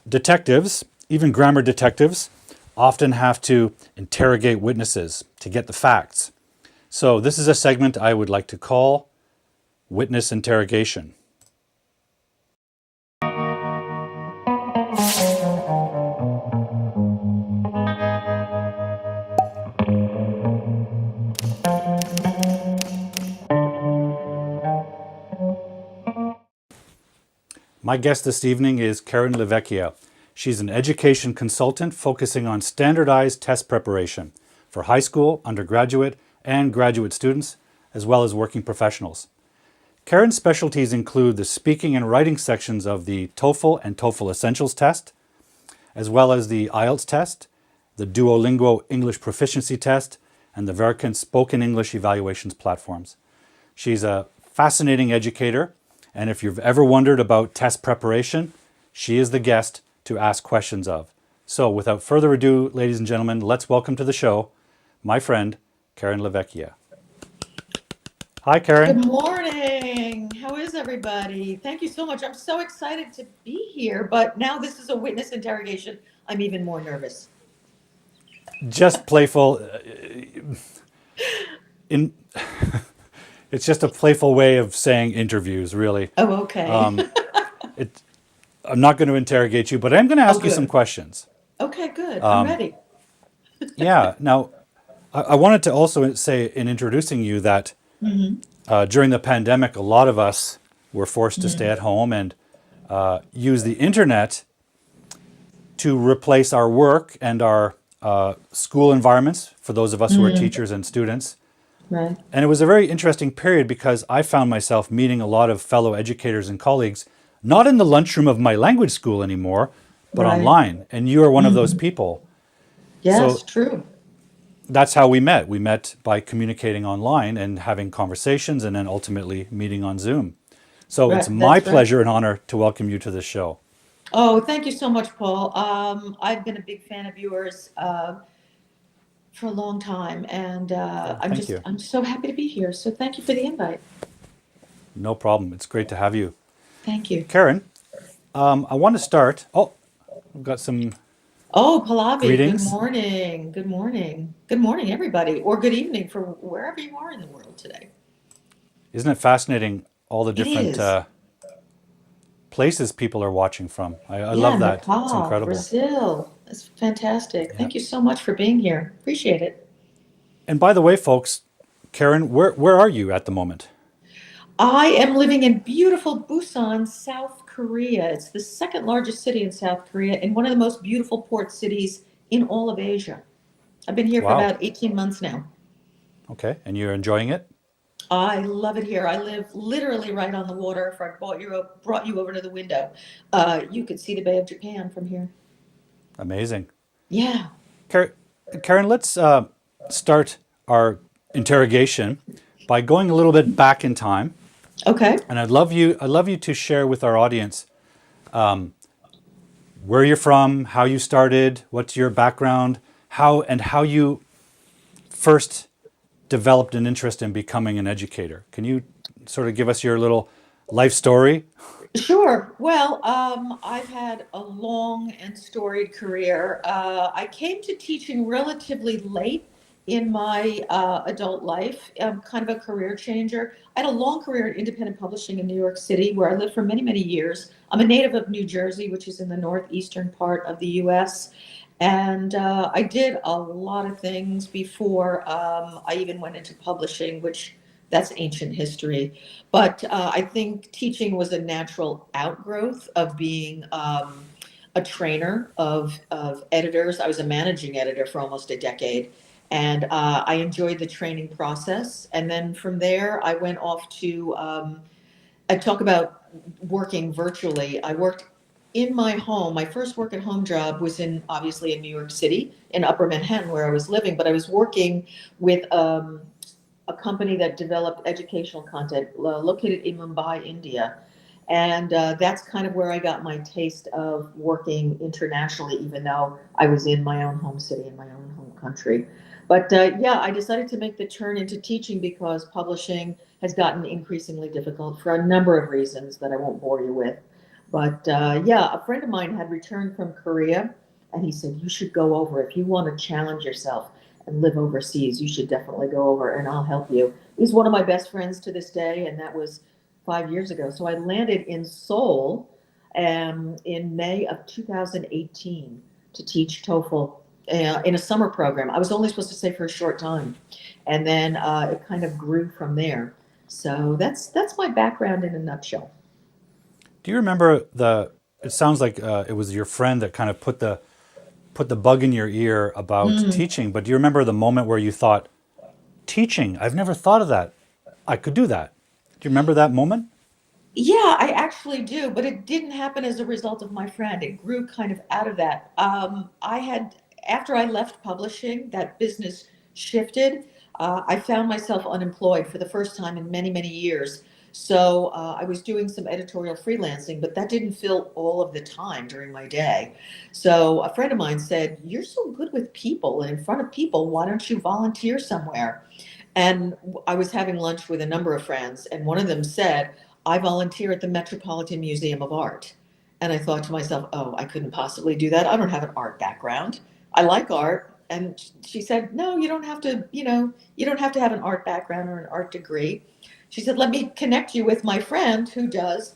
detectives, even grammar detectives, often have to interrogate witnesses to get the facts. So this is a segment I would like to call Witness Interrogation. My guest this evening is Karen Livecchia. She's an education consultant focusing on standardized test preparation for high school, undergraduate, and graduate students, as well as working professionals. Karen's specialties include the speaking and writing sections of the TOEFL and TOEFL Essentials test, as well as the IELTS test, the Duolingo English Proficiency test, and the Verkent Spoken English Evaluations platforms. She's a fascinating educator, and if you've ever wondered about test preparation, she is the guest to ask questions of. So without further ado, ladies and gentlemen, let's welcome to the show my friend, Karen Livecchia. Hi, Karen. Good morning. How is everybody? Thank you so much. I'm so excited to be here, but now this is a witness interrogation. I'm even more nervous. Just playful. In It's just a playful way of saying interviews, really. Oh, okay. I'm not going to interrogate you, but I'm going to Oh, ask you some good. questions. Okay, good. I'm ready. Yeah. Now, I wanted to also say in introducing you that Hmm. during the pandemic, a lot of us were forced to stay Hmm. at home and use the internet to replace our work and our school environments for those of us who are Hmm. teachers and students. Right. And it was a very interesting period because I found myself meeting a lot of fellow educators and colleagues, not in the lunchroom of my language school anymore, but Right. online. And you are one of those Hmm. people. Yes, So true. that's how we met. We met by communicating online and having conversations and then ultimately meeting on Zoom. So it's Right. my That's right. pleasure and honor to welcome you to the show. Oh, thank you so much, Paul. I've been a big fan of yours for a long time, and Oh, thank you. I'm so happy to be here. So thank you for the invite. No problem. It's great to have you. Thank you. Karen, I want to start. Oh, we've got some Oh, Pallavi, good greetings. morning. Good morning. Good morning, everybody, or good evening for wherever you are in the world today. Isn't it fascinating all the It different is. places people are watching from? I Yeah, love that. It's Nepal, incredible. Brazil. That's fantastic. Yeah. Thank you so much for being here. Appreciate it. And by the way, folks, Karen, where are you at the moment? I am living in beautiful Busan, South Korea. It's the second largest city in South Korea and one of the most beautiful port cities in all of Asia. I've been here for Wow. about 18 months now. Okay. And you're enjoying it? I love it here. I live literally right on the water. If I brought you over to the window, you could see the Bay of Japan from here. Amazing. Yeah. Karen, Karen, let's start our interrogation by going a little bit back in time. Okay. And I'd love you to share with our audience where you're from, how you started, what's your background, how you first developed an interest in becoming an educator. Can you sort of give us your little life story? Sure. Well, I've had a long and storied career. I came to teaching relatively late in my adult life. Kind of a career changer. I had a long career in independent publishing in New York City, where I lived for many, many years. I'm a native of New Jersey, which is in the northeastern part of the U.S. And I did a lot of things before I even went into publishing, which that's ancient history. But I think teaching was a natural outgrowth of being a trainer of editors. I was a managing editor for almost a decade. And I enjoyed the training process. And then from there, I went off to, I talk about working virtually. I worked in my home. My first work at home job was obviously in New York City, in Upper Manhattan, where I was living. But I was working with a company that developed educational content located in Mumbai, India. And that's kind of where I got my taste of working internationally, even though I was in my own home city, in my own home country. But yeah, I decided to make the turn into teaching because publishing has gotten increasingly difficult for a number of reasons that I won't bore you with. But yeah, a friend of mine had returned from Korea, and he said, "You should go over if you want to challenge yourself and live overseas. You should definitely go over, and I'll help you." He's one of my best friends to this day, and that was 5 years ago. So I landed in Seoul in May of 2018 to teach TOEFL in a summer program. I was only supposed to stay for a short time, and then it kind of grew from there. So that's my background in a nutshell. Do you remember the? It sounds like it was your friend that kind of put the bug in your ear about Mm. teaching. But do you remember the moment where you thought, teaching? I've never thought of that. I could do that. Do you remember that moment? Yeah, I actually do, but it didn't happen as a result of my friend. It grew kind of out of that. I had, after I left publishing, that business shifted. I found myself unemployed for the first time in many, many years. So I was doing some editorial freelancing, but that didn't fill all of the time during my day. So a friend of mine said, "You're so good with people and in front of people. Why don't you volunteer somewhere?" And I was having lunch with a number of friends, and one of them said, "I volunteer at the Metropolitan Museum of Art." And I thought to myself, "Oh, I couldn't possibly do that. I don't have an art background. I like art." And she said, "No, you don't have to, you don't have to have an art background or an art degree." She said, "Let me connect you with my friend who does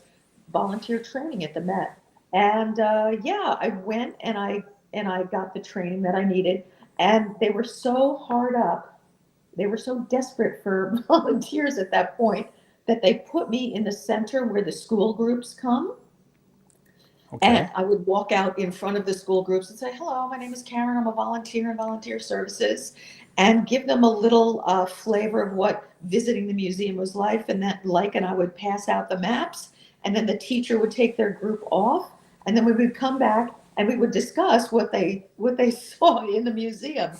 volunteer training at the Met." And yeah, I went and I got the training that I needed. And they were so hard up, they were so desperate for volunteers at that point that they put me in the center where the school groups come. And Okay. I would walk out in front of the school groups and say, "Hello, my name is Karen. I'm a volunteer in volunteer services," and give them a little flavor of what visiting the museum was like. And I would pass out the maps, and then the teacher would take their group off, and then we would come back and we would discuss what they saw in the museum.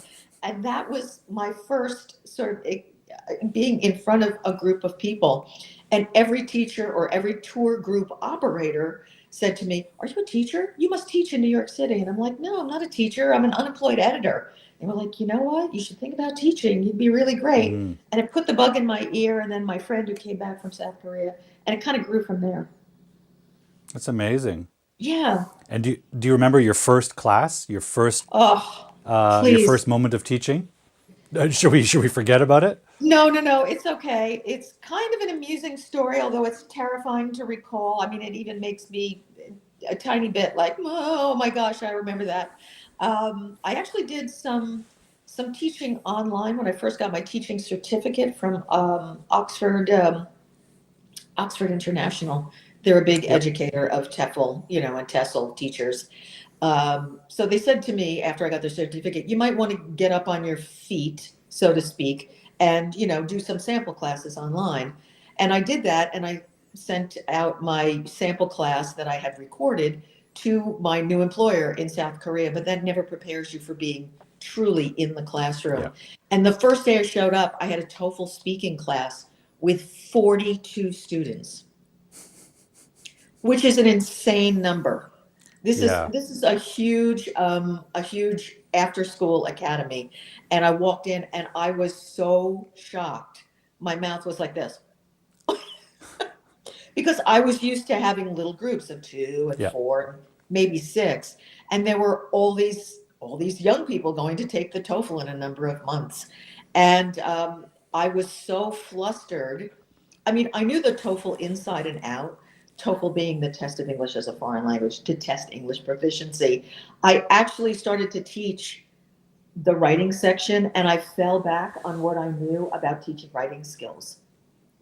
And that was my first sort of being in front of a group of people. And every teacher or every tour group operator said to me, "Are you a teacher? You must teach in New York City." And I'm like, "No, I'm not a teacher. I'm an unemployed editor." And we're like, "You know what? You should think about teaching. You'd be really great." Mm, And it put the bug in my ear. And then my friend who came back from South Korea, and it kind of grew from there. that's amazing. Yeah. And do you remember your first class, Oh, your please. first moment of teaching? Should we forget about it? No, no, no. It's okay. It's kind of an amusing story, although it's terrifying to recall. I mean, it even makes me a tiny bit like, "Oh my gosh, I remember that." I actually did some teaching online when I first got my teaching certificate from Oxford International. They're a big Yep. educator of TEFL, and TESOL teachers. So they said to me after I got the certificate, "You might want to get up on your feet, so to speak, and do some sample classes online." And I did that, and I sent out my sample class that I had recorded to my new employer in South Korea. But that never prepares you for being truly in the classroom. Yeah. And the first day I showed up, I had a TOEFL speaking class with 42 students, which is an insane number. This is Yeah. this is a huge after school academy, and I walked in and I was so shocked. My mouth was like this because I was used to having little groups of two and Yeah. four, maybe six, and there were all these young people going to take the TOEFL in a number of months, and I was so flustered. I mean, I knew the TOEFL inside and out. TOEFL being the test of English as a foreign language to test English proficiency. I actually started to teach the writing section, and I fell back on what I knew about teaching writing skills.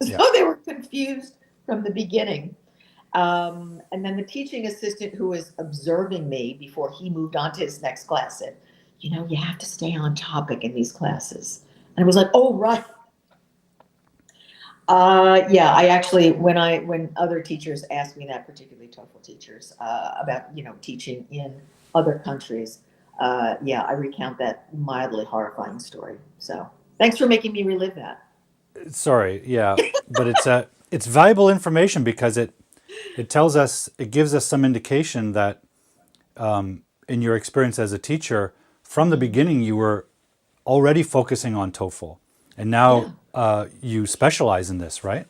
Yeah. So they were confused from the beginning. And then the teaching assistant who was observing me before he moved on to his next class said, "You have to stay on topic in these classes." And I was like, "Oh, right." Yeah, I actually, when other teachers ask me that, particularly TOEFL teachers, about teaching in other countries, yeah, I recount that mildly horrifying story. So thanks for making me relive that. Sorry. Yeah. But it's valuable information because it tells us, it gives us some indication that in your experience as a teacher, from the Mhm. beginning you were already focusing on TOEFL, and now Yeah. you specialize in this, right?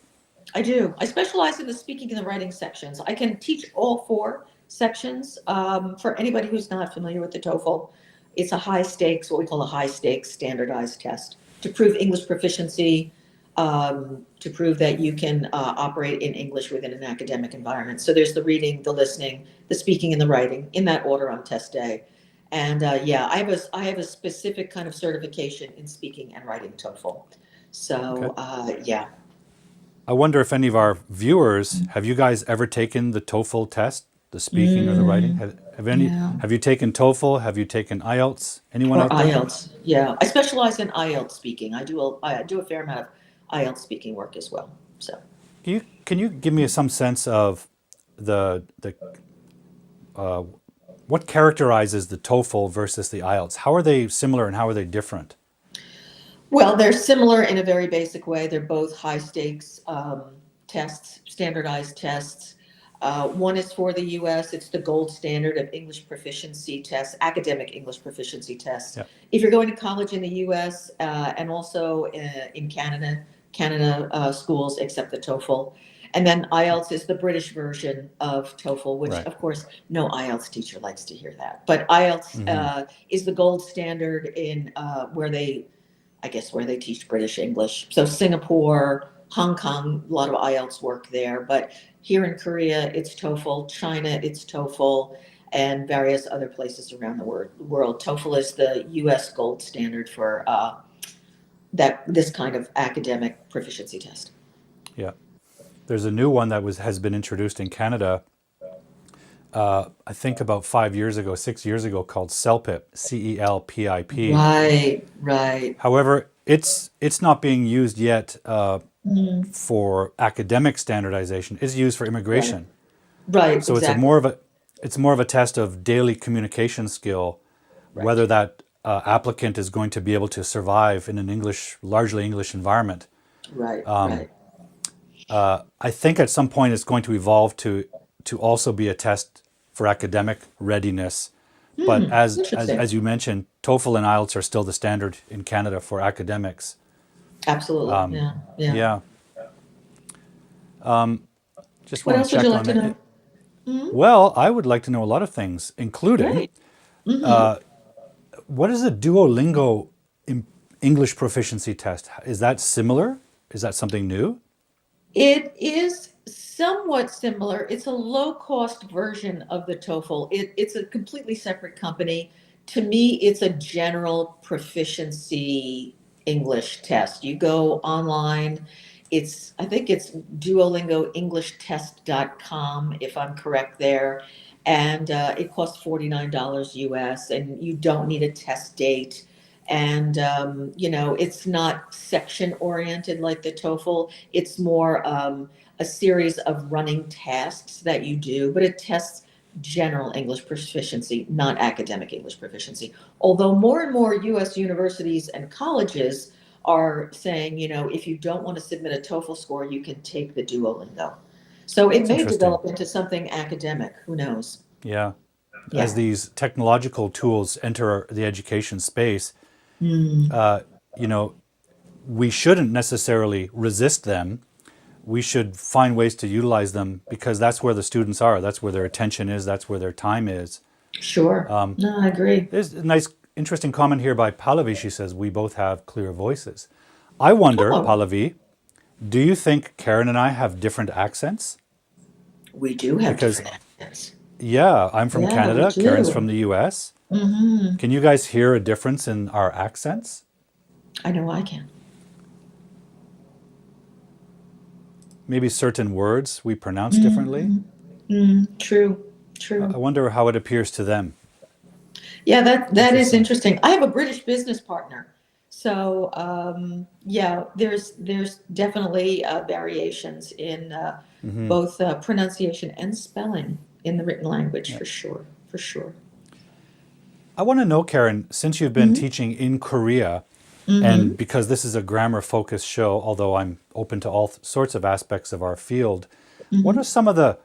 I do. I specialize in the speaking and the writing sections. I can teach all four sections. For anybody who's not familiar with the TOEFL, it's a high stakes, what we call a high stakes standardized test to prove English proficiency, to prove that you can operate in English within an academic environment. So there's the reading, the listening, the speaking, and the writing in that order on test day. And yeah, I have a specific kind of certification in speaking and writing TOEFL. Okay. So yeah. I wonder if any of our viewers, have you guys ever taken the TOEFL test, the speaking or the writing? Mm, yeah. Have you taken TOEFL? Have you taken IELTS? Anyone Or out there? IELTS. Yeah. I specialize in IELTS speaking. I do a fair amount of IELTS speaking work as well. So Can you give me some sense of the what characterizes the TOEFL versus the IELTS? How are they similar and how are they different? well, they're similar in a very basic way. They're both high stakes tests, standardized tests. One is for the US, it's the gold standard of English proficiency tests, academic English proficiency tests. Yeah. If you're going to college in the US and also in Canada, schools accept the TOEFL. And then IELTS is the British version of TOEFL, which Right. of course no IELTS teacher likes to hear that. But IELTS Hmm. is the gold standard in where they I guess where they teach British English. So Singapore, Hong Kong, a lot of IELTS work there. But here in Korea, it's TOEFL. China, it's TOEFL, and various other places around the world. TOEFL is the U.S. gold standard for that this kind of academic proficiency test. Yeah. There's a new one that has been introduced in Canada. I think about 5 years ago, 6 years ago, called CELPIP, CELPIP. Right, right. However, it's not being used yet Mm, for academic standardization. It's used for right, immigration. right, So exactly. it's more of a test of daily communication skill, Right, whether that applicant is going to be able to survive in an largely English environment. right, right. I think at some point it's going to evolve to also be a test for academic readiness. But Interesting. as you mentioned, TOEFL and IELTS are still the standard in Canada for academics. Absolutely. Yeah, yeah. Yeah, just What want to else would you check like on to know? it. Mhm. Well, I would like to know a lot of things, including Great. Hmm. what is a Duolingo English proficiency test? Is that similar? Is that something new? It is somewhat similar. It's a low cost version of the TOEFL. It's a completely separate company. To me, it's a general proficiency English test. You go online. I think it's duolingoenglishtest.com, if I'm correct there. And it costs $49 US, and you don't need a test date. And, it's not section oriented like the TOEFL. It's more a series of running tasks that you do, but it tests general English proficiency, not academic English proficiency. Although more and more US universities and colleges are saying, if you don't want to submit a TOEFL score, you can take the Duolingo. So it That's may interesting. develop into something academic. Who knows? Yeah. As Yeah. these technological tools enter the education space, Mm, you know, we shouldn't necessarily resist them. We should find ways to utilize them because that's where the students are. That's where their attention is. That's where their time is. sure. No, I agree. There's a nice, interesting comment here by Pallavi. She says, we both have clear voices. I wonder, Oh, Pallavi, do you think Karen and I have different accents? we do have Because, different accents. yeah, I'm from Yeah, we Canada, Karen's from do. the US. Hmm. Can you guys hear a difference in our accents? I know I can. Maybe certain words we pronounce differently? Hmm. Mm, true, I true. wonder how it appears to them. Yeah, that is Interesting. interesting. I have a British business partner, so yeah, there's definitely variations in both pronunciation and spelling in the written language Yeah. for sure, for sure. I want to know, Karen, since you've been Hmm. teaching in Korea, and Hmm. because this is a grammar focused show, although I'm open to all sorts of aspects of our field, what are Hmm. some of the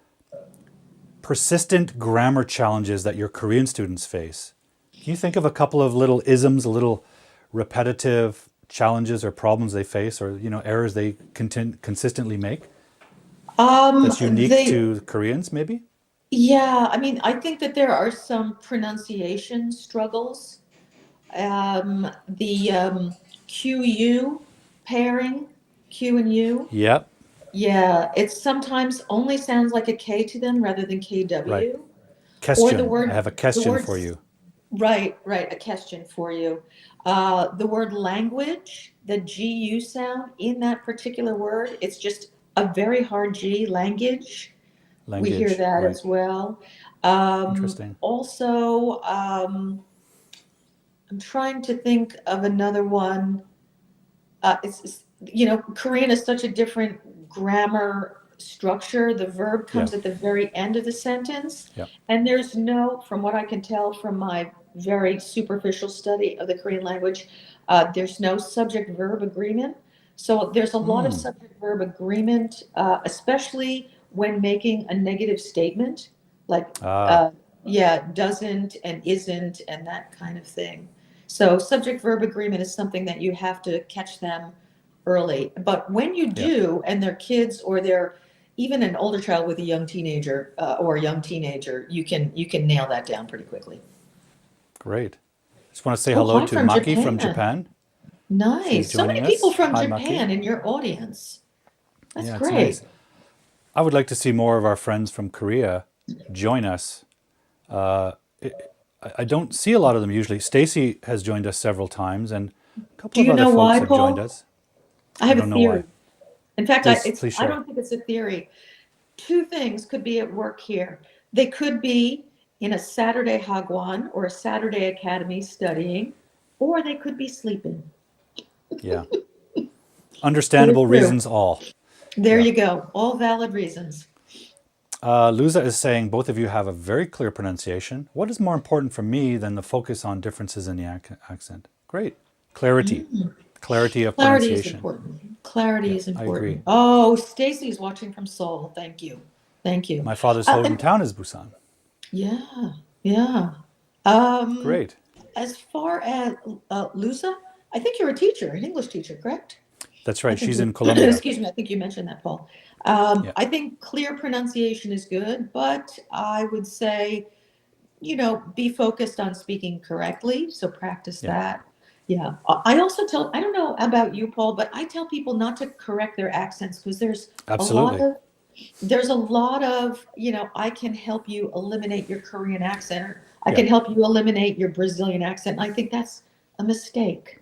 persistent grammar challenges that your Korean students face? Can you think of a couple of little isms, a little repetitive challenges or problems they face, or errors they consistently make? that's unique They, to Koreans, maybe? yeah, I mean, I think that there are some pronunciation struggles. The QU pairing, Q and U, Yep. yeah, it sometimes only sounds like a K to them rather than Right. KW. Or Question. I have a the question for words, you. right, right, a question for you. The word language, the GU sound in that particular word, it's just a very hard G, language. We hear Language. that Right. as well. Interesting. Also, I'm trying to think of another one. Korean is such a different grammar structure. The verb Yeah. comes at the very end of the sentence, Yeah. and there's no, from what I can tell from my very superficial study of the Korean language, there's no subject verb agreement. So there's a lot of Hmm. subject verb agreement, especially when making a negative statement, like, Ah. uh, yeah, doesn't and isn't and that kind of thing. So subject verb agreement is something that you have to catch them early. But when you Yeah. do, and they're kids or they're even an older child with a young teenager or a young teenager, you can nail that down pretty quickly. Great. Just want to say Oh, hello hi to from Maki from Japan. Japan. She's Nice. So joining many people us. from Hi, Maki. Japan in your audience. That's Yeah, it's great. nice. I would like to see more of our friends from Korea join us. Uh, I don't see a lot of them usually. Stacy has joined us several times, and a couple Do of you other know folks why, have joined Paul? us. I I have a don't know why. theory. In fact, Please I share. don't think it's a theory. Two things could be at work here. They could be in a Saturday Hagwon or a Saturday Academy studying, or they could be sleeping. Yeah. Very Understandable true. reasons all. There Yeah. you go. All valid reasons. Luza is saying both of you have a very clear pronunciation. What is more important for me than the focus on differences in the accent? Great. Clarity. Mm. Clarity of Clarity is pronunciation. important. Clarity Yeah, is I agree. important. Oh, Stacy's watching from Seoul. Thank you. Thank you. My father's And hometown is Busan. yeah, yeah. Um, Great. as far as Lusa, I think you're a teacher, an English teacher, correct? That's I right. think She's you, in Colombia. excuse me, I think you mentioned that, Paul. Yeah, I think clear pronunciation is good, but I would say, be focused on speaking correctly. So practice yeah, that. Yeah. I also I don't know about you, Paul, but I tell people not to correct their accents because a lot absolutely. of, there's a lot of, I can help you eliminate your Korean accent, or I Yeah, can help you eliminate your Brazilian accent. And I think that's a mistake.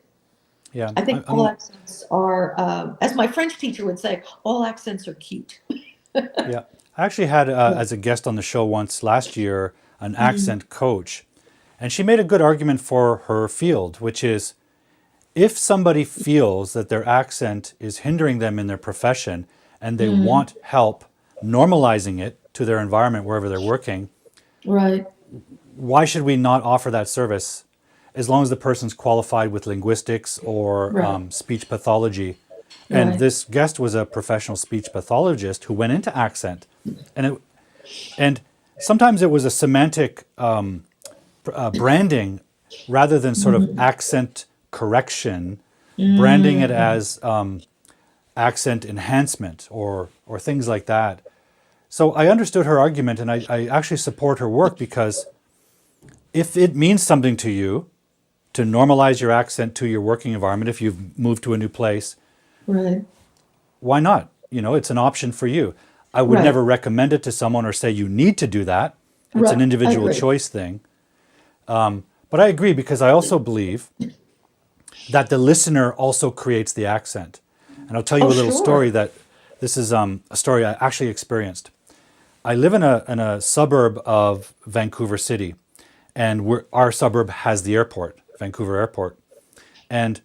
yeah. I think all accents are, as my French teacher would say, all accents are cute. Yeah. I actually had, Yeah. as a guest on the show once last year, an Mm, accent coach. And she made a good argument for her field, which is if somebody feels that their accent is hindering them in their profession and they mm, want help normalizing it to their environment wherever they're working, right, why should we not offer that service as long as the person's qualified with linguistics or right, speech pathology? And right. this guest was a professional speech pathologist who went into accent, and and sometimes it was a semantic branding rather than sort of Mm, accent correction, branding it mm, as accent enhancement or things like that. So I understood her argument, and I actually support her work because if it means something to you to normalize your accent to your working environment, if you've moved to a new place, right, why not? It's an option for you. I would right, never recommend it to someone or say you need to do that. It's an right. I individual agree. choice thing. But I agree because I also believe that the listener also creates the accent. And I'll tell you Oh, a little story sure. that this is a story I actually experienced. I live in a suburb of Vancouver City, and our suburb has the airport, Vancouver Airport. And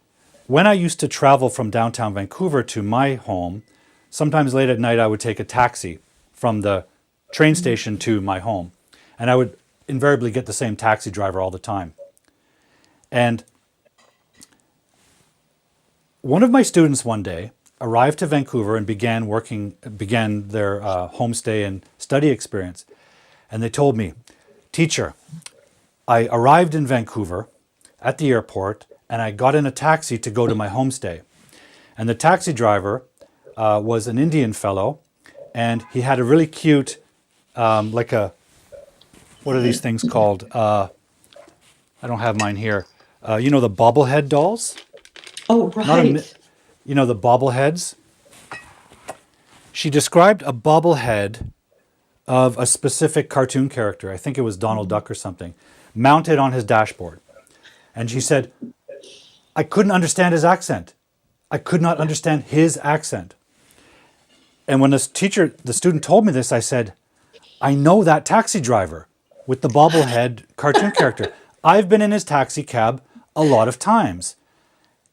when I used to travel from downtown Vancouver to my home, sometimes late at night I would take a taxi from the train Mm, station to my home. And I would invariably get the same taxi driver all the time. And one of my students one day arrived to Vancouver and began their homestay and study experience. And they told me, "Teacher, I arrived in Vancouver at the airport and I got in a taxi to go to my homestay. And the taxi driver was an Indian fellow, and he had a really cute, like a, what are these things called? I don't have mine here. You know the bobblehead dolls? Oh, Not a, right. you know the bobbleheads? She described a bobblehead of a specific cartoon character. I think it was Donald Duck or something, mounted on his dashboard. And she said, I couldn't understand his accent. I could not understand his accent. And when the student told me this, I said, I know that taxi driver with the bobblehead cartoon character. I've been in his taxi cab a lot of times.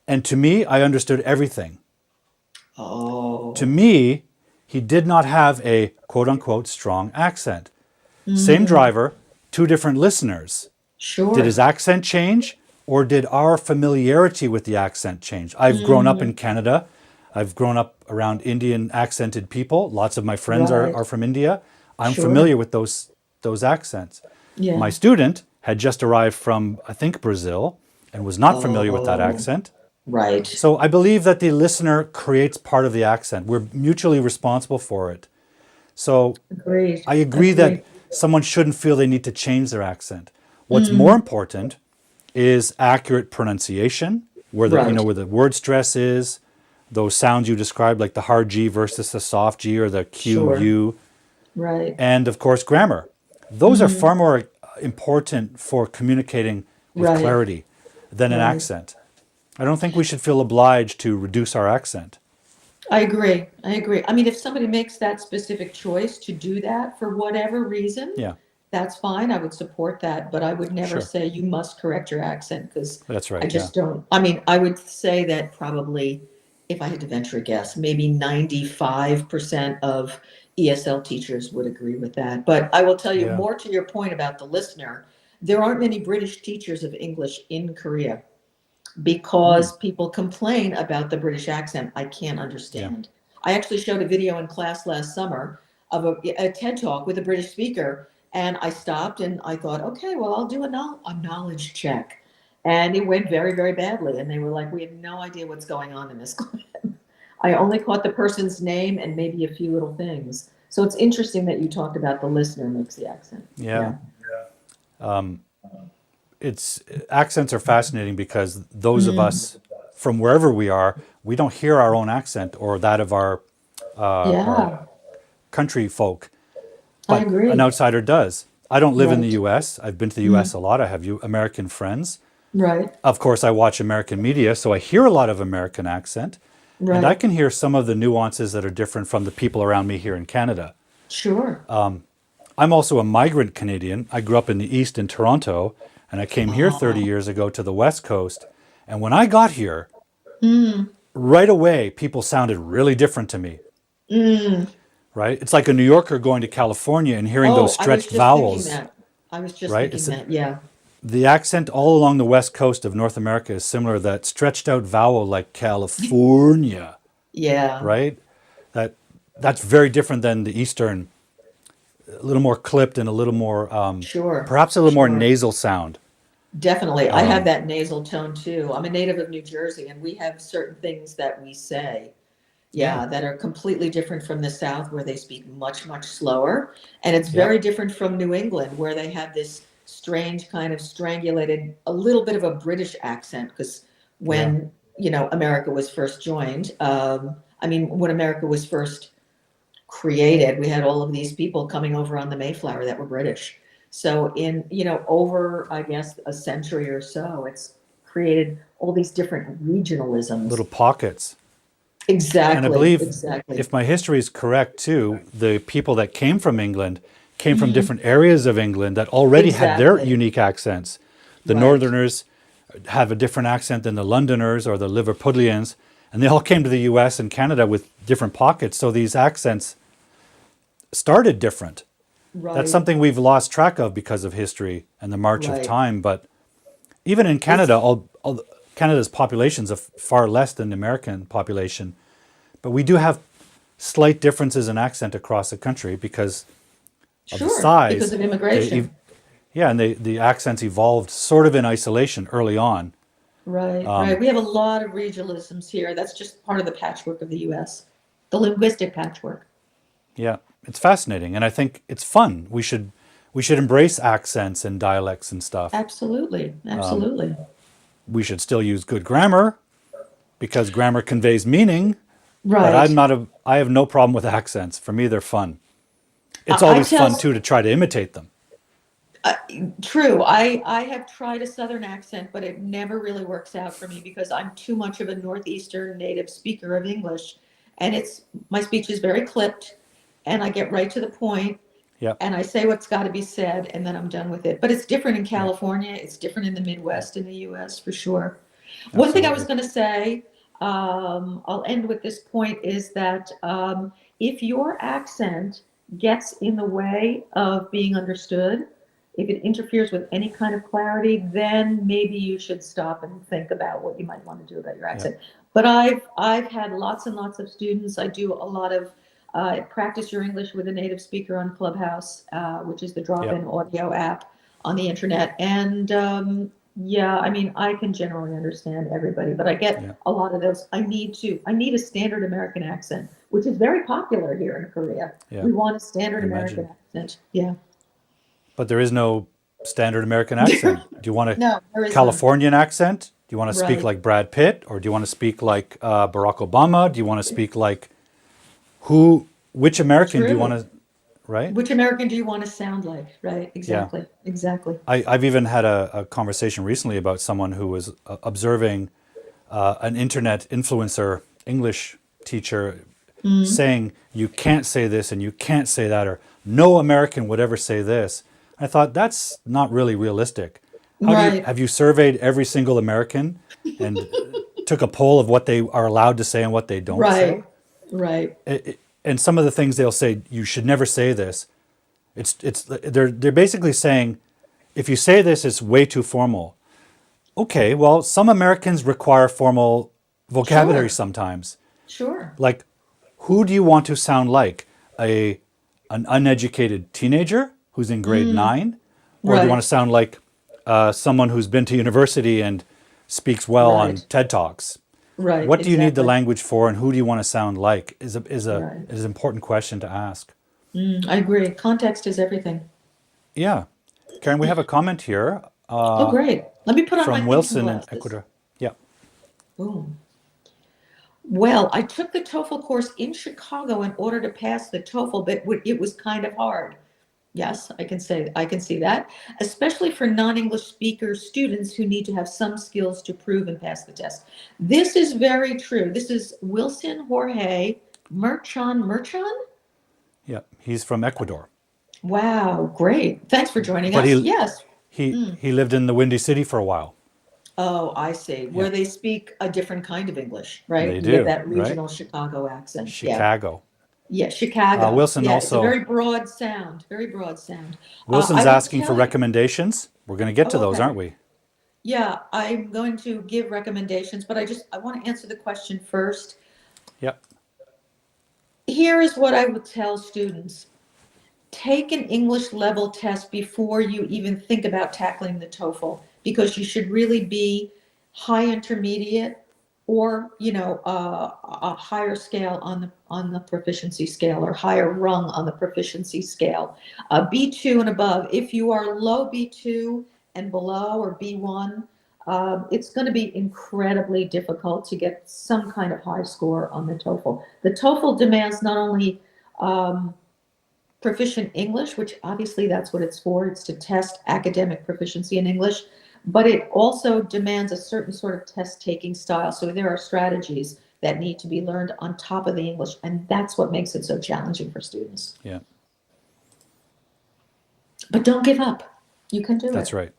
And to me, I understood everything. To Oh. me, he did not have a quote unquote strong accent. Same Mm, driver, two different listeners. Did his sure. accent change or did our familiarity with the accent change? I've grown up in Hmm. Canada. I've grown up around Indian accented people. Lots of my friends are Right. from India. I'm familiar Sure. with those accents. My Yeah. student had just arrived from, I think, Brazil and was not familiar with that Oh, accent. right. So I believe that the listener creates part of the accent. We're mutually responsible for it. So Agreed. I agree that Agreed. someone shouldn't feel they need to change their accent. What's more Mm, important is accurate pronunciation, where the right. where the word stress is, those sounds you described, like the hard G versus the soft G or the Q Sure. U, Right. and of course grammar. Those are Mm, far more important for communicating with right. clarity than an Right. accent. I don't think we should feel obliged to reduce our accent. I agree. I agree. I mean, if somebody makes that specific choice to do that for whatever reason, Yeah, that's fine. I would support that, but I would never sure. say you must correct your accent because That's I right. Yeah. just don't. I mean, I would say that probably, if I had to venture a guess, maybe 95% of ESL teachers would agree with that. But I will tell you Yeah. more to your point about the listener. There aren't many British teachers of English in Korea Hmm. because people complain about the British accent I can't Yeah. understand. I actually showed a video in class last summer of a TED talk with a British speaker, and I stopped and I thought, okay, well, I'll do a knowledge check. And it went very, very badly. And they were like, we have no idea what's going on in this class. I only caught the person's name and maybe a few little things. So it's interesting that you talked about the listener makes the accent. Yeah. Yeah. It's accents are fascinating because those of Mm, us from wherever we are, we don't hear our own accent or that of our yeah, country folk, I but an agree. outsider does. I don't live in the Right. U.S. I've been to the U.S. Mm, a lot. I have American friends. right. Of course, I watch American media, so I hear a lot of American accent, and I Right. can hear some of the nuances that are different from the people around me here in Canada. Sure. I'm also a migrant Canadian. I grew up in the East in Toronto, and I came here 30 Oh. years ago to the West Coast. And when I got here, Mm, right away, people sounded really different to me, mm. right? It's like a New Yorker going to California and hearing those Oh, I was stretched just thinking vowels, that. I was just right? It's thinking that. Yeah. the accent all along the West Coast of North America is similar. That stretched out vowel like California, Yeah. right? That that's very different than the Eastern, a little more clipped and a little more, Sure. perhaps a little more Sure. nasal sound. Definitely. I have that nasal tone too. I'm a native of New Jersey and we have certain things that we say, Yeah. yeah, that are completely different from the South where they speak much, much slower. And it's very Yep. different from New England where they have this strange kind of strangulated, a little bit of a British accent because Yeah. when, America was first joined, I mean, when America was first created, we had all of these people coming over on the Mayflower that were British. So in, over, I guess, a century or so, it's created all these different regionalisms. Little pockets. And I Exactly, believe, exactly. if my history is correct too, the people that came from England came from Mhm. different areas of England that already had their Exactly. unique accents. The Right. Northerners have a different accent than the Londoners or the Liverpudlians, and they all came to the US and Canada with different pockets. So these accents started different. That's Right. something we've lost track of because of history and the march of Right. time. But even in Canada, It's all Canada's population is far less than the American population, but we do have slight differences in accent across the country because of the sure because size. of They, immigration. yeah, and the accents evolved sort of in isolation early on. Right, right. We have a lot of regionalisms here. That's just part of the patchwork of the US, the linguistic patchwork. Yeah, it's fascinating, and I think it's fun. We should embrace accents and dialects and stuff. Absolutely, absolutely. We should still use good grammar because grammar conveys meaning. But Right. I have no problem with accents. For me, they're fun. It's I always tell fun too to try to imitate them. Uh, True. I have tried a Southern accent, but it never really works out for me because I'm too much of a Northeastern native speaker of English, and it's my speech is very clipped, and I get right to the point, Yeah, and I say what's got to be said, and then I'm done with it. But it's different in yeah, California. It's different in the yeah, Midwest in the U.S. for sure. One thing I was absolutely. going to say, I'll end with this point, is that if your accent gets in the way of being understood, if it interferes with any kind of clarity, then maybe you should stop and think about what you might want to do about your Yeah, accent. But I've had lots and lots of students. I do a lot of practice your English with a native speaker on Clubhouse, which is the yeah, drop-in audio app on the internet, and yeah, I mean, I can generally understand everybody, but I yeah, get a lot of those. I need a standard American accent, which is very popular here in Korea. yeah. We want a I standard American imagine. accent. Yeah. But there is no standard American accent. Do you want a No, there is none. Californian accent? Do you want to speak Right. like Brad Pitt, or do you want to speak like Barack Obama? Do you want to speak like who? Which American do you want True. to? Right? Which American do you want to sound like? Right. Yeah. Exactly. Exactly. I've even had a conversation recently about someone who was observing an internet influencer English teacher Mm. saying you can't say this and you can't say that, or no American would ever say this. I thought that's not really realistic. How do you Right. have you surveyed every single American and took a poll of what they are allowed to say and what they don't say? Right. Right. And some of the things they'll say, you should never say this. They're basically saying if you say this, it's way too formal. Okay, well, some Americans require formal vocabulary Sure. sometimes. Sure. Like, who do you want to sound like? A an uneducated teenager who's in grade Mm. 9, or do you want Right. to sound like someone who's been to university and speaks well on Right. TED Talks? Right. What do you need the Exactly. language for, and who do you want to sound like? Right. Is an important question to ask. I agree. Context is everything. Yeah, Karen, we have a comment here Oh, great. Let me put on my from thinking Wilson in glasses. Ecuador. Yeah, Boom. Well, I took the TOEFL course in Chicago in order to pass the TOEFL, but it was kind of hard. Yes, I can see that, especially for non-English speaker students who need to have some skills to prove and pass the test. This is very true. This is Wilson Jorge Merchon. yeah, he's from Ecuador, Wow, great. Thanks for joining but us. Yes. Mm. he lived in the Windy City for a while. Oh, I see. Yeah, Where they speak a different kind of English, right? they You get do, that right? regional Chicago accent. Yeah. Chicago. Yeah, Chicago. Wilson Yeah, it's a also very broad sound, very broad sound. Wilson's I will asking for tell you, recommendations. We're going to get to oh, those, okay. aren't we? Yeah, I'm going to give recommendations, but I want to answer the question first. Yep. Here is what I would tell students. Take an English level test before you even think about tackling the TOEFL, because you should really be high intermediate, or a higher scale on the proficiency scale, or higher rung on the proficiency scale. B2 and above. If you are low B2 and below, or B1, it's going to be incredibly difficult to get some kind of high score on the TOEFL. The TOEFL demands not only um, proficient English, which obviously that's what it's for. It's to test academic proficiency in English, but it also demands a certain sort of test taking style. So there are strategies that need to be learned on top of the English, and that's what makes it so challenging for students. Yeah, But don't give up. You can do that's it. right.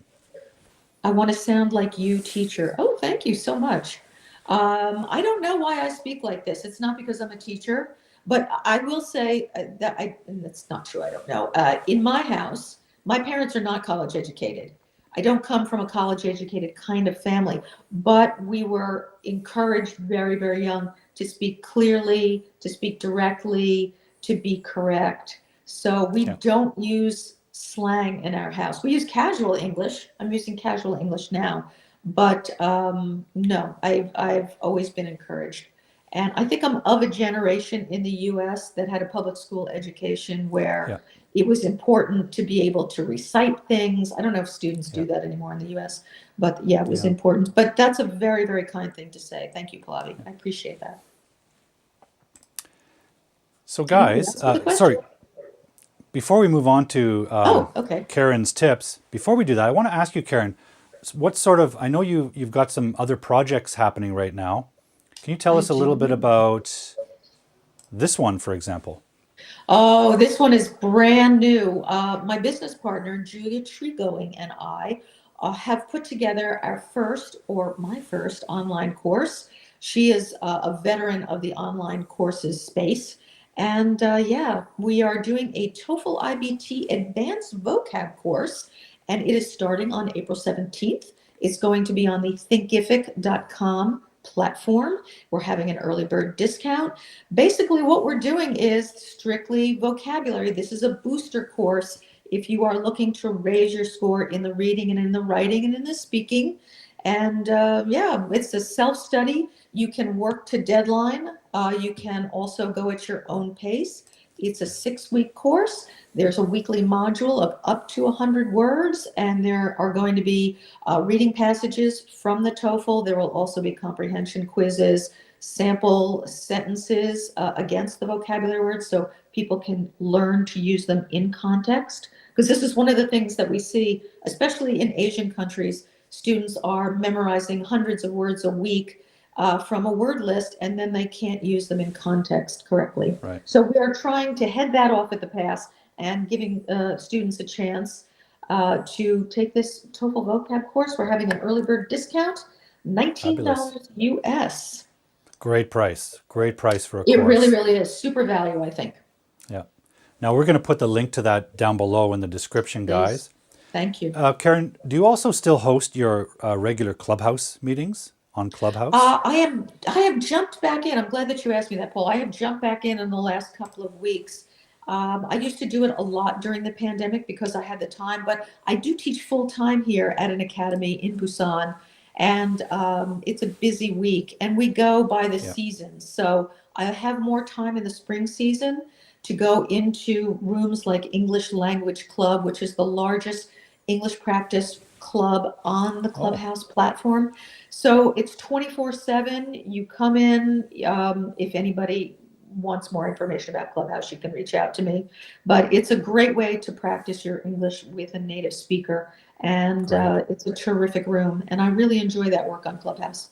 I want to sound like you, teacher. Oh, thank you so much. I don't know why I speak like this. It's not because I'm a teacher, but I will say and that's not true. I don't know. In my house, my parents are not college educated. I don't come from a college educated kind of family, but we were encouraged very, very young to speak clearly, to speak directly, to be correct. So we Yeah, don't use slang in our house. We use casual English. I'm using casual English now, but no, I've always been encouraged. And I think I'm of a generation in the US that had a public school education Yeah. where it was important to be able to recite things. I don't know if students Yeah. do that anymore in the US, but yeah, it was Yeah. important. But that's a very, very kind thing to say. Thank you, Claudia. I appreciate that. So, Anybody guys, else with a question? sorry, before we move on to Oh, okay. Karen's tips, before we do that, I want to ask you, Karen, what sort of, I know you've got some other projects happening right now. Can you tell I us a little bit do. about this one, for example? Oh, this one is brand new. My business partner, Julia Tregoing, and I have put together our first, or my first, online course. She is a veteran of the online courses space. And yeah, we are doing a TOEFL IBT advanced vocab course, and it is starting on April 17th. It's going to be on the thinkific.com platform. We're having an early bird discount. Basically, what we're doing is strictly vocabulary. This is a booster course if you are looking to raise your score in the reading and in the writing and in the speaking. And yeah, it's a self-study. You can work to deadline. You can also go at your own pace. It's a 6-week course. There's a weekly module of up to 100 words, and there are going to be reading passages from the TOEFL. There will also be comprehension quizzes, sample sentences against the vocabulary words so people can learn to use them in context. Because this is one of the things that we see, especially in Asian countries. Students are memorizing hundreds of words a week from a word list, and then they can't use them in context correctly. Right. So we are trying to head that off at the pass and giving students a chance to take this TOEFL vocab course. We're having an early bird discount, Fabulous. $19 US. Great price. Great price for a It really, course. really is super value, I think. Yeah. Now, we're going to put the link to that down below in the description, Please. guys. Thank you. Karen, do you also still host your regular Clubhouse meetings on Clubhouse? I have jumped back in. I'm glad that you asked me that, Paul. I have jumped back in the last couple of weeks. I used to do it a lot during the pandemic because I had the time, but I do teach full time here at an academy in Busan, and it's a busy week, and we go by the Yeah. seasons. So I have more time in the spring season to go into rooms like English Language Club, which is the largest English practice club on the Oh, Clubhouse platform. So it's 24/7. You come in. If anybody wants more information about Clubhouse, you can reach out to me. But it's a great way to practice your English with a native speaker. And great. it's a terrific room. And I really enjoy that work on Clubhouse.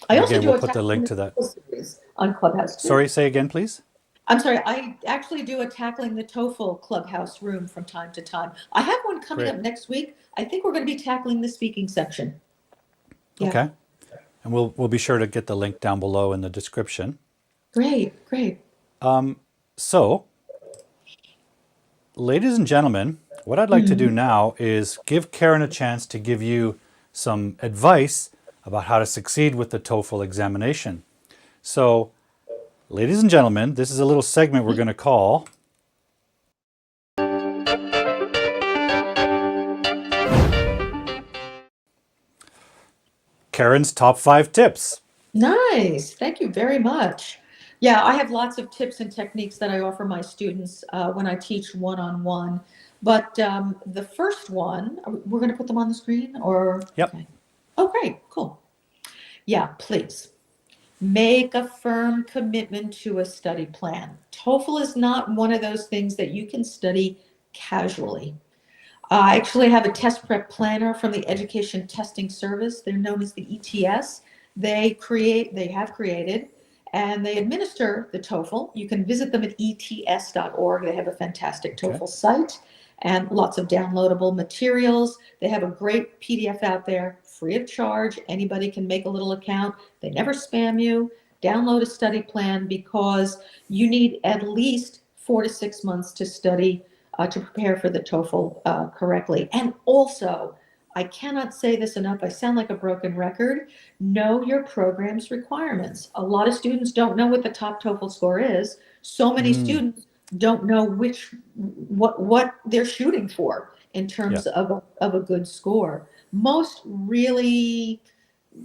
I And also again, do we'll a put the tackling link the to that. TOEFL series on Clubhouse too. Sorry, say again, please. I'm sorry, I actually do a tackling the TOEFL Clubhouse room from time to time. I have one coming up Great. next week. I think we're going to be tackling the speaking section. Yeah. Okay. And we'll be sure to get the link down below in the description. Great, great. So, ladies and gentlemen, what I'd like to do Mhm. now is give Karen a chance to give you some advice about how to succeed with the TOEFL examination. So, ladies and gentlemen, this is a little segment we're going to call Karen's Top 5 Tips. Nice. Thank you very much. Yeah, I have lots of tips and techniques that I offer my students when I teach one-on-one. But the first one, we're going to put them on the screen or? Yep. Okay. Oh, great. Cool. Yeah, please. Make a firm commitment to a study plan. TOEFL is not one of those things that you can study casually. I actually have a test prep planner from the Education Testing Service. They're known as the ETS. They have created, and they administer the TOEFL. You can visit them at ets.org. They have a fantastic Okay. TOEFL site and lots of downloadable materials. They have a great PDF out there, free of charge. Anybody can make a little account. They never spam you. Download a study plan because you need at least 4 to 6 months to study to prepare for the TOEFL correctly. And also, I cannot say this enough, I sound like a broken record. Know your program's requirements. A lot of students don't know what the top TOEFL score is. So many Mm, students don't know what they're shooting for in yeah. terms of a good score. Most really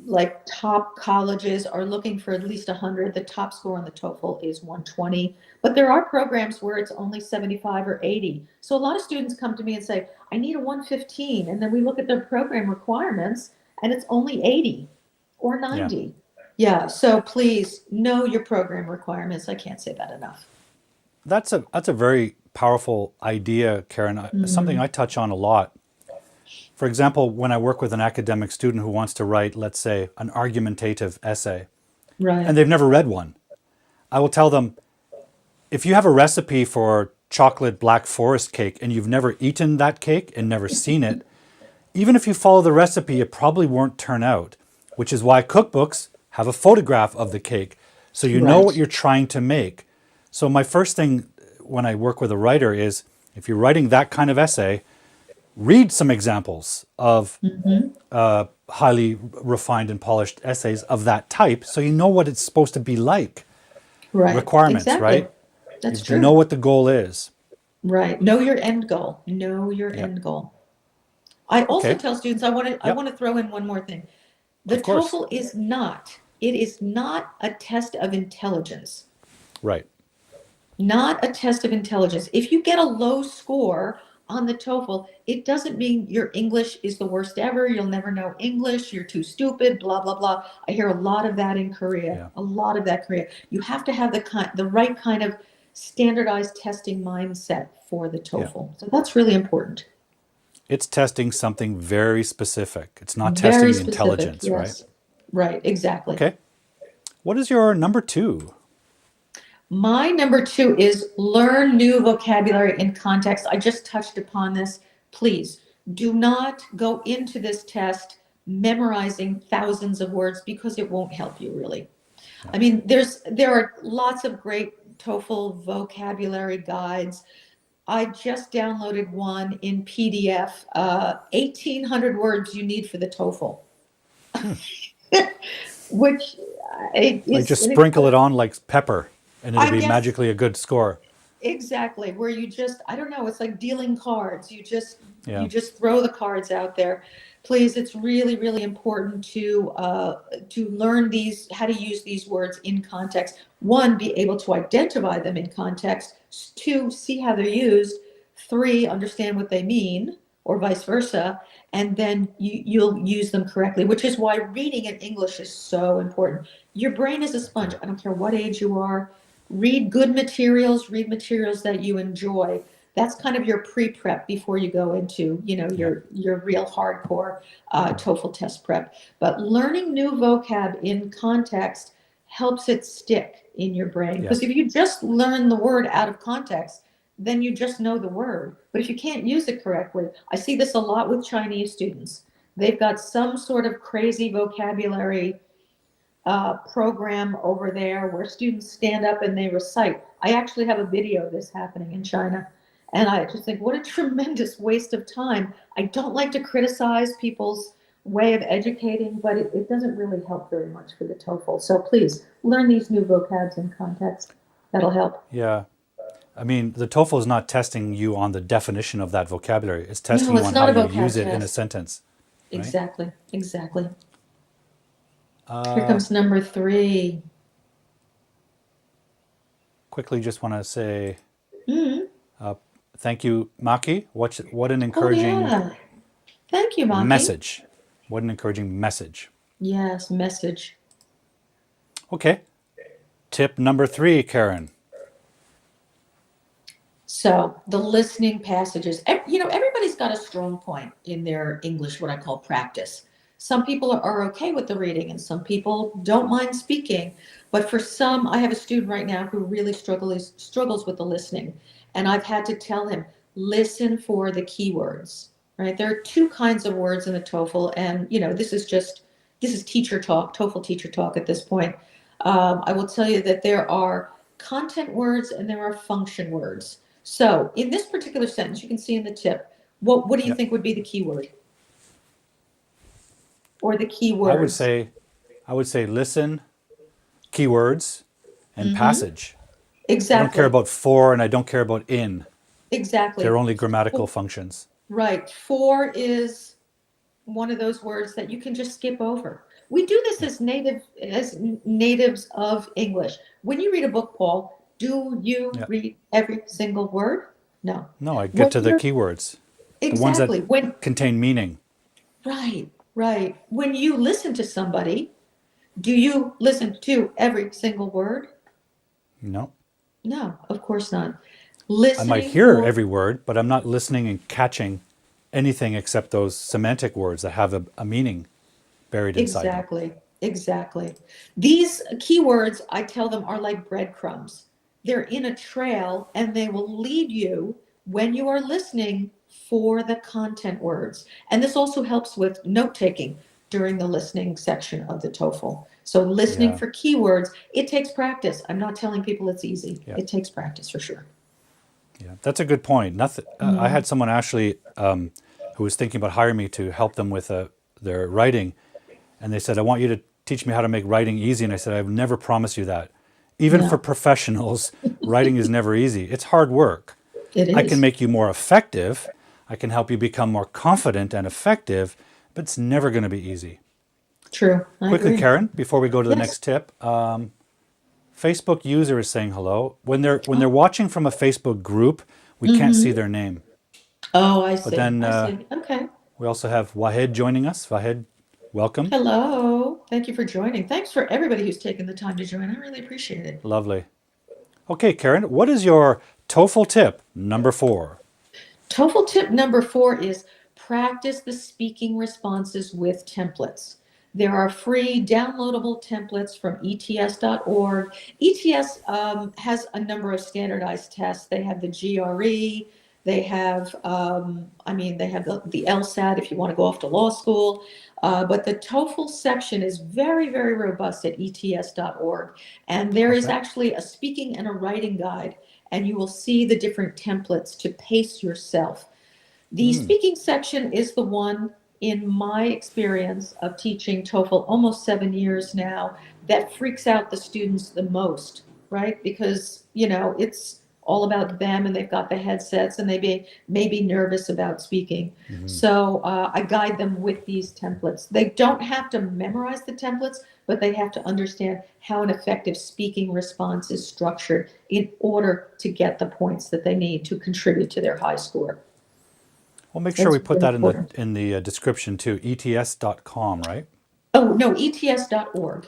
like top colleges are looking for at least 100. The top score on the TOEFL is 120, but there are programs where it's only 75 or 80. So a lot of students come to me and say, I need a 115. And then we look at their program requirements and it's only 80 or Yeah. 90. Yeah, so please know your program requirements. I can't say that enough. That's a very powerful idea, Karen. Something Mhm. I touch on a lot. For example, when I work with an academic student who wants to write, let's say, an argumentative essay, and Right. they've never read one, I will tell them, if you have a recipe for chocolate black forest cake and you've never eaten that cake and never seen it, even if you follow the recipe, it probably won't turn out, which is why cookbooks have a photograph of the cake so you know what Right. you're trying to make. So, my first thing when I work with a writer is, if you're writing that kind of essay, read some examples of Hmm. highly refined and polished essays of that type so you know what it's supposed to be like. Right. Requirements, Exactly. right? You That's have to know true. what the goal is. Right. Know your end goal. Know your Yeah. end goal. I also Okay. tell students I Yep. want to throw in one more thing. The Of course. TOEFL is not, it is not a test of intelligence. Right. Not a test of intelligence. If you get a low score on the TOEFL, it doesn't mean your English is the worst ever. You'll never know English. You're too stupid, blah, blah, blah. I hear a lot of that in Korea, Yeah. a lot of that in Korea. You have to have the right kind of standardized testing mindset for the Yeah. TOEFL. So that's really important. It's testing something very specific. It's not testing Very the specific, intelligence, right? yes. Right, exactly. Okay. What is your number two? My number two is learn new vocabulary in context. I just touched upon this. Please do not go into this test memorizing thousands of words because it won't help you really. Yeah. I mean, there are lots of great TOEFL vocabulary guides. I just downloaded one in PDF, 1,800 words you need for the TOEFL, which it Like is just sprinkle it on like pepper and it'll I be guess magically a good score. exactly, where you just, I don't know, it's like dealing cards. You Yeah. just throw the cards out there. Please, it's really, really important to learn these, how to use these words in context. One, be able to identify them in context. Two, see how they're used. Three, understand what they mean, or vice versa. And then you'll use them correctly, which is why reading in English is so important. Your brain is a sponge. Okay. I don't care what age you are. Read good materials, read materials that you enjoy. That's kind of your pre-prep before you go into, Yeah. your real hardcore TOEFL test prep. But learning new vocab in context helps it stick in your brain. Yeah. Because if you just learn the word out of context, then you just know the word. But if you can't use it correctly, I see this a lot with Chinese students. They've got some sort of crazy vocabulary program over there where students stand up and they recite. I actually have a video of this happening in China. And I just think, what a tremendous waste of time. I don't like to criticize people's way of educating, but it doesn't really help very much for the TOEFL. So please learn these new vocabs in context. That'll help. Yeah. I mean, the TOEFL is not testing you on the definition of that vocabulary. It's testing No, you it's on how not a you use vocab it in a test. sentence, right? Exactly. Exactly. Here Uh, comes number three. quickly, just want to say Mm. uh, thank you, Maki. What an Oh, encouraging yeah. Thank you, Maki. message. What an encouraging message. Yes, message. Okay. Tip number three, Karen. So the listening passages, everybody's got a strong point in their English, what I call practice. Some people are okay with the reading and some people don't mind speaking. But for some, I have a student right now who really struggles with the listening. And I've had to tell him, listen for the keywords, right? There are two kinds of words in the TOEFL. And, this is teacher talk, TOEFL teacher talk at this point. I will tell you that there are content words and there are function words. So in this particular sentence, you can see in the tip, what do you Yep. think would be the keyword or the I would keywords? say, I would say listen, keywords, and Mm-hmm. passage. I don't care Exactly. about for and I don't care about in. They're Exactly. only grammatical For, functions. right. For is one of those words that you can just skip over. We do this as natives of English. When you read a book, Paul, do you Yeah. read every single word? No. No, I get When to the you're keywords, the ones that exactly when contain meaning. right, right. When you listen to somebody, do you listen to every single word? No. No, of course not. I might Listening hear for every word, but I'm not listening and catching anything except those semantic words that have a meaning buried inside them. exactly, exactly. These keywords, I tell them, are like breadcrumbs. They're in a trail and they will lead you when you are listening for the content words. And this also helps with note taking during the listening section of the TOEFL. So, listening Yeah. for keywords, it takes practice. I'm not telling people it's easy, Yeah. it takes practice for sure. Yeah. That's a good point. Nothing. I Mm, had someone actually who was thinking about hiring me to help them with their writing, and they said, "I want you to teach me how to make writing easy." And I said, "I've never promised you that. Even for no, professionals, writing is never easy. It's hard work. it I can is make you more effective. I can help you become more confident and effective, but it's never going to be easy." true. I Quickly, agree. Karen, before we go to the Yes. next tip, Facebook user is saying hello. When they're Oh, watching from a Facebook group, we can't see mm-hmm. their name. Oh, I But see. then I see. Okay. we also have Wahed joining us. Wahed, welcome. Hello. Thank you for joining. Thanks for everybody who's taken the time to join. I really appreciate it. Lovely. Okay, Karen, what is your TOEFL tip number 4? TOEFL tip number 4 is practice the speaking responses with templates. There are free downloadable templates from ets.org. ETS has a number of standardized tests. They have the GRE, they have, they have the LSAT if you want to go off to law school. But the TOEFL section is very, very robust at ets.org. And there is Okay. actually a speaking and a writing guide, and you will see the different templates to pace yourself. The Mm, speaking section is the one, in my experience of teaching TOEFL almost 7 years now, that freaks out the students the most, right? Because, it's all about them and they've got the headsets and may be nervous about speaking. mhm. So I guide them with these templates. They don't have to memorize the templates, but they have to understand how an effective speaking response is structured in order to get the points that they need to contribute to their high score. We'll make sure It's we put really that in the important. description too. ets.com, right? Oh, no, ets.org.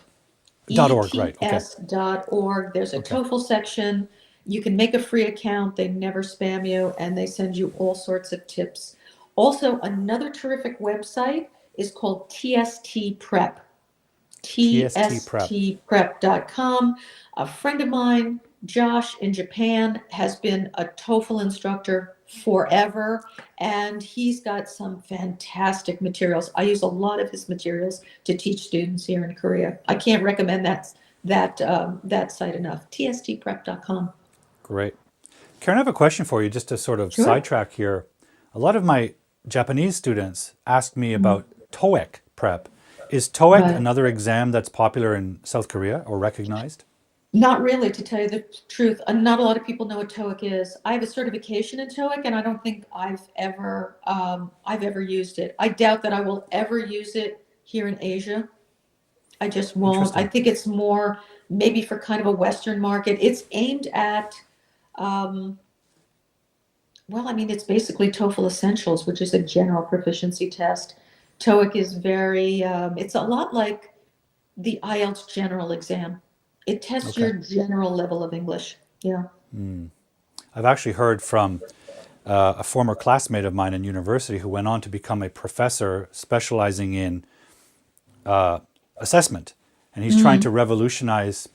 .org, right? Okay. ets.org. There's a Okay. TOEFL section. You can make a free account. They never spam you and they send you all sorts of tips. Also, another terrific website is called TST Prep. TST Prep. tstprep.com. A friend of mine, Josh in Japan, has been a TOEFL instructor forever, and he's got some fantastic materials. I use a lot of his materials to teach students here in Korea. I can't recommend that site enough. tstprep.com. Great. Karen, I have a question for you just to sort of Sure. sidetrack here. A lot of my Japanese students ask me Mhm. about TOEIC prep. Is TOEIC Right. another exam that's popular in South Korea or recognized? Not really, to tell you the truth. Not a lot of people know what TOEIC is. I have a certification in TOEIC, and I don't think I've ever used it. I doubt that I will ever use it here in Asia. I just won't. I Interesting. think it's more maybe for kind of a Western market. It's aimed at, um, it's basically TOEFL Essentials, which is a general proficiency test. TOEIC is it's a lot like the IELTS general exam. It tests Okay. your general level of English. Yeah. I've actually heard from a former classmate of mine in university who went on to become a professor specializing in assessment. And he's trying to Mm, revolutionize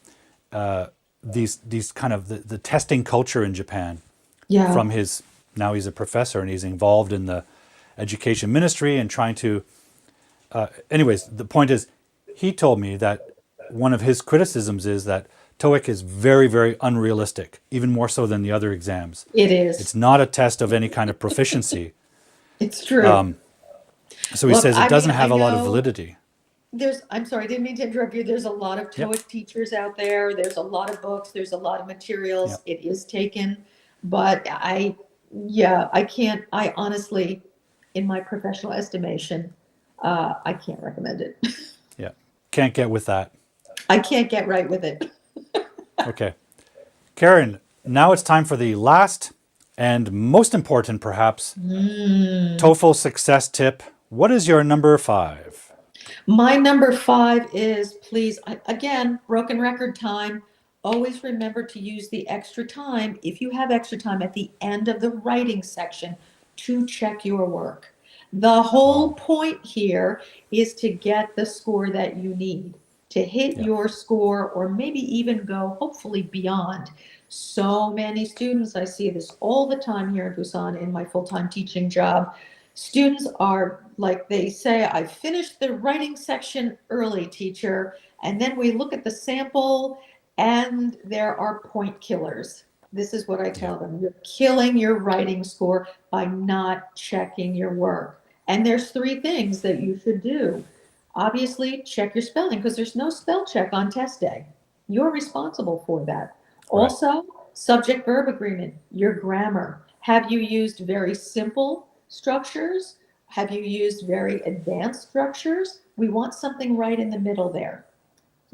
these kind of the testing culture in Japan yeah. from his, now he's a professor and he's involved in the education ministry and trying to, anyways, the point is, he told me that one of his criticisms is that TOEIC is very, very unrealistic, even more so than the other exams. It It's is. not a test of any kind of proficiency. It's true. So he Look, says it I doesn't mean, I have a lot of know validity. I'm sorry, I didn't mean to interrupt you. There's a lot of Yep. TOEIC teachers out there. There's a lot of books. There's a lot of materials. Yep. It is taken, but yeah, I can't, I honestly, in my professional estimation, I can't recommend it. Yeah. Can't get with that. I can't get right with it. Okay. Karen, now it's time for the last and most important, perhaps, Mm. TOEFL success tip. What is your number 5? My number 5 is, please, again, broken record time. Always remember to use the extra time, if you have extra time at the end of the writing section, to check your work. The whole Oh, point here is to get the score that you need, to hit yeah. your score, or maybe even go hopefully beyond. So many students, I see this all the time here in Busan in my full-time teaching job. Students are like, they say, I finished the writing section early, teacher. And then we look at the sample and there are point killers. This is what I Yeah. tell them. You're killing your writing score by not checking your work. And there's 3 things that you should do. Obviously, check your spelling because there's no spell check on test day. You're responsible for that. Right. Also, subject verb agreement, your grammar. Have you used very simple structures? Have you used very advanced structures? We want something right in the middle there.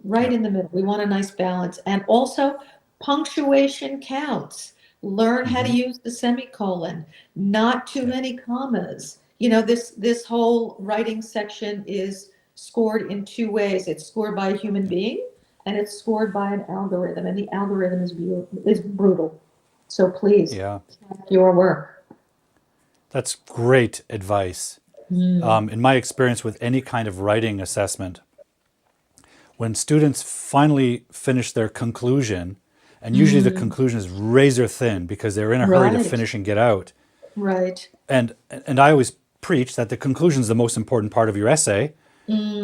Right Yeah. in the middle. We want a nice balance. And also, punctuation counts. Learn how to Mm-hmm. use the semicolon, not too Yeah. many commas. You know, this whole writing section is scored in 2 ways. It's scored by a human Yeah. being and it's scored by an algorithm, and the algorithm is brutal. So please, Yeah. check your work. That's great advice. Mm. In my experience with any kind of writing assessment, when students finally finish their conclusion, and usually the Mm. conclusion is razor thin because they're in a hurry to Right, finish and get out. right. And I always preach that the conclusion is the most important part of your essay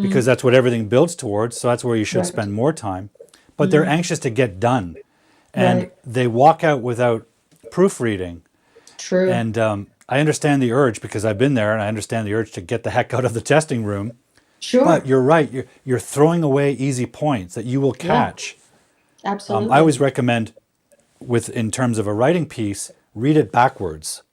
because Mm. that's what everything builds towards. So that's where you should Right. spend more time. But they're Mm. anxious to get done, and Right. they walk out without proofreading. True. And I understand the urge because I've been there, and I understand the urge to get the heck out of the testing room. But Sure. you're right. You're throwing away easy points that you will Yeah, catch. I absolutely. always recommend, with in terms of a writing piece, read it backwards.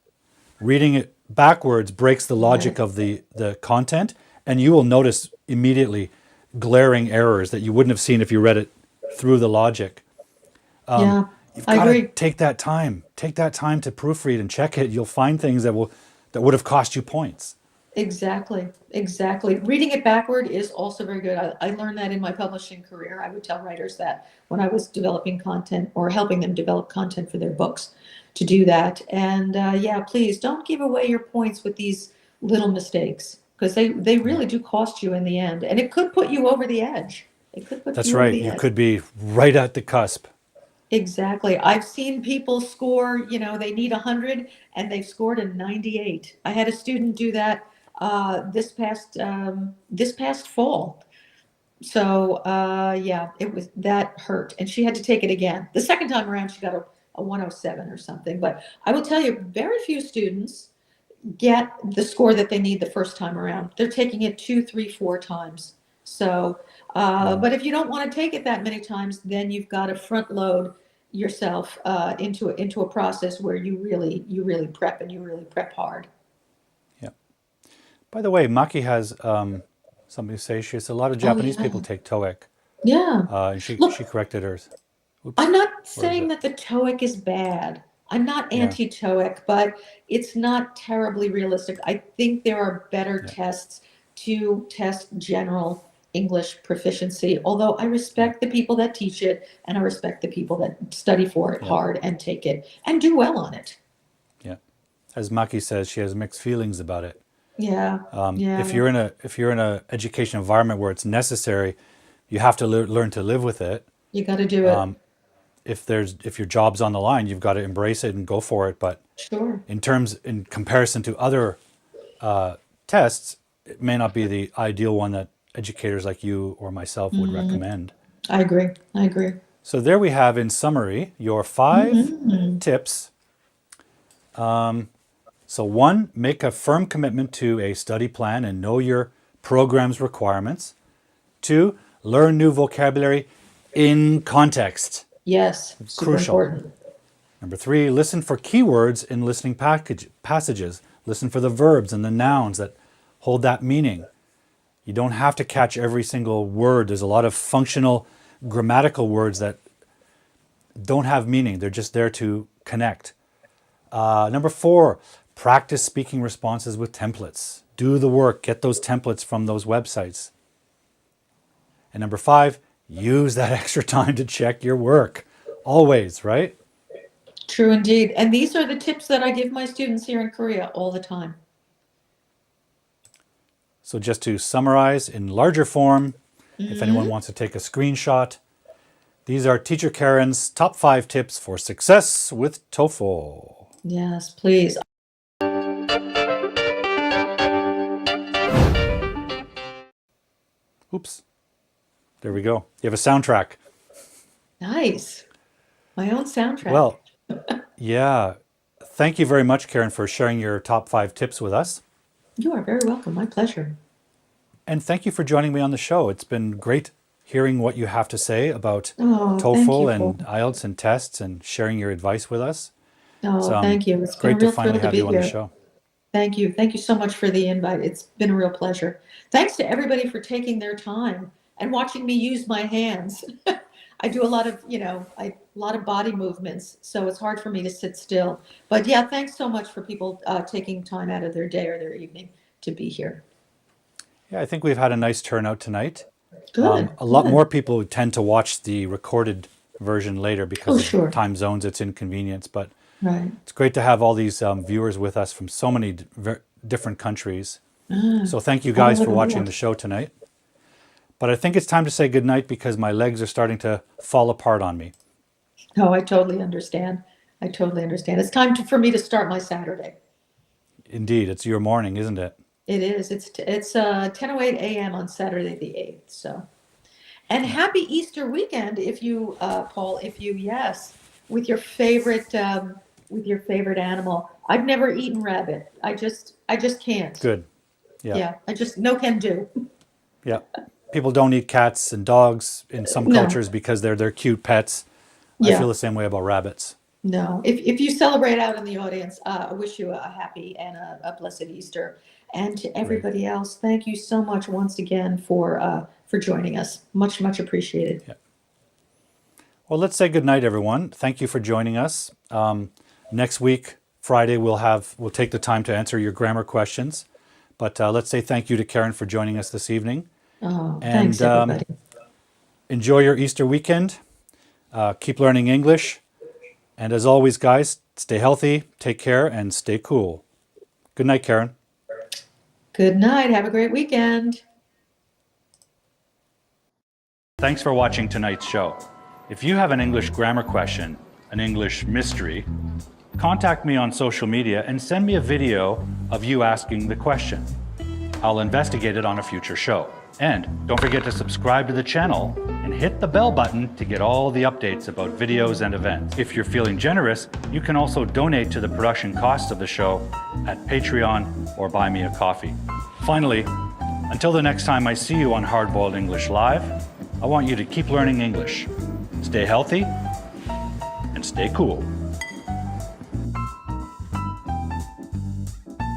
Reading it backwards breaks the logic Right. of the content, and you will notice immediately glaring errors that you wouldn't have seen if you read it through the logic. Yeah, You've I got to agree. take that time. Take that time to proofread and check it. You'll find things that would have cost you points. Exactly. Exactly. Reading it backward is also very good. I learned that in my publishing career. I would tell writers that when I was developing content or helping them develop content for their books to do that. And yeah, please don't give away your points with these little mistakes because they Yeah, really do cost you in the end. And it could put you over the edge. It could put that's you over right. the You edge. could be right at the cusp. Exactly. I've seen people score, they need 100 and they've scored a 98. I had a student do that this past fall. So yeah, it was that hurt, and she had to take it again. The second time around, she got a 107 or something. But I will tell you, very few students get the score that they need the first time around. They're taking it 2, 3, 4 times. So, Mm, but if you don't want to take it that many times, then you've got to front load yourself into a process where you really prep and you really prep hard. yeah. By the way, Maki has something to say. She says a lot of Oh Japanese people yeah, take TOEIC, yeah. and she Look, corrected hers. I'm Oops, not where is saying it? that the TOEIC is bad. I'm not Yeah, anti-TOEIC, but it's not terribly realistic. I think there are better yeah, tests to test general English proficiency, although I yeah, respect the people that teach it and I respect the people that study for it yeah, hard and take it and do well on it. yeah. As Maki says, she has mixed feelings about it. Yeah, If yeah, you're in a education environment where it's necessary, you have to learn to live with it. you got to do it. If your job's on the line, you've got to embrace it and go for it. But Sure. in comparison to other tests, it may not be the ideal one that educators like you or myself would Mm, recommend. I agree. I agree. So there we have, in summary, your 5 Mhm. tips. So 1, make a firm commitment to a study plan and know your program's requirements. 2, learn new vocabulary in context. Yes, super Crucial. important. Number 3, listen for keywords in listening passages. Listen for the verbs and the nouns that hold that meaning. You don't have to catch every single word. There's a lot of functional grammatical words that don't have meaning. They're just there to connect. Number 4, practice speaking responses with templates. Do the work. Get those templates from those websites. And number 5, use that extra time to check your work. Always, right? True indeed. And these are the tips that I give my students here in Korea all the time. So just to summarize in larger form, if anyone wants to take a screenshot, these are Teacher Karen's top 5 tips for success with TOEFL. Yes, please. Oops. There we go. You have a soundtrack. Nice. My own soundtrack. Well, yeah. Thank you very much, Karen, for sharing your top 5 tips with us. You are very welcome. My pleasure. And thank you for joining me on the show. It's been great hearing what you have to say about Oh, thank you, TOEFL and Paul. IELTS and tests and sharing your advice with us. Oh, thank you. It's been a great to real finally thrill to have be you on the here. show. Thank you. Thank you so much for the invite. It's been a real pleasure. Thanks to everybody for taking their time and watching me use my hands. I do a lot of, a lot of body movements, so it's hard for me to sit still. But yeah, thanks so much for people taking time out of their day or their evening to be here. Yeah, I think we've had a nice turnout tonight. Good. A lot good. more people tend to watch the recorded version later because of sure. time zones. It's inconvenience, but Right. it's great to have all these viewers with us from so many different countries. So thank you all guys over for the watching world. the show tonight. But I think it's time to say goodnight because my legs are starting to fall apart on me. Oh, I totally understand. I totally understand. It's time for me to start my Saturday. Indeed, it's your morning, isn't it? It is. It's 10:08 a.m. on Saturday the 8th. So, and happy Easter weekend if you, Paul, yes, with your favorite animal. I've never eaten rabbit. I just can't. Good. Yeah. Yeah, I just no can do. Yeah. People don't eat cats and dogs in some No. cultures because they're cute pets. I Yeah. feel the same way about rabbits. No, if you celebrate out in the audience, I wish you a happy and a blessed Easter. And to everybody else, thank you so much once again for joining us. Much, much appreciated. Yeah. Well, let's say goodnight, everyone. Thank you for joining us. Next week, Friday, we'll take the time to answer your grammar questions. But let's say thank you to Karen for joining us this evening. Oh, And thanks everybody. enjoy your Easter weekend. Keep learning English. And as always, guys, stay healthy, take care, and stay cool. Good night, Karen. Good night. Have a great weekend. Thanks for watching tonight's show. If you have an English grammar question, an English mystery, contact me on social media and send me a video of you asking the question. I'll investigate it on a future show. And don't forget to subscribe to the channel and hit the bell button to get all the updates about videos and events. If you're feeling generous, you can also donate to the production costs of the show at Patreon or Buy Me a Coffee. Finally, until the next time I see you on Hardboiled English Live, I want you to keep learning English. Stay healthy and stay cool.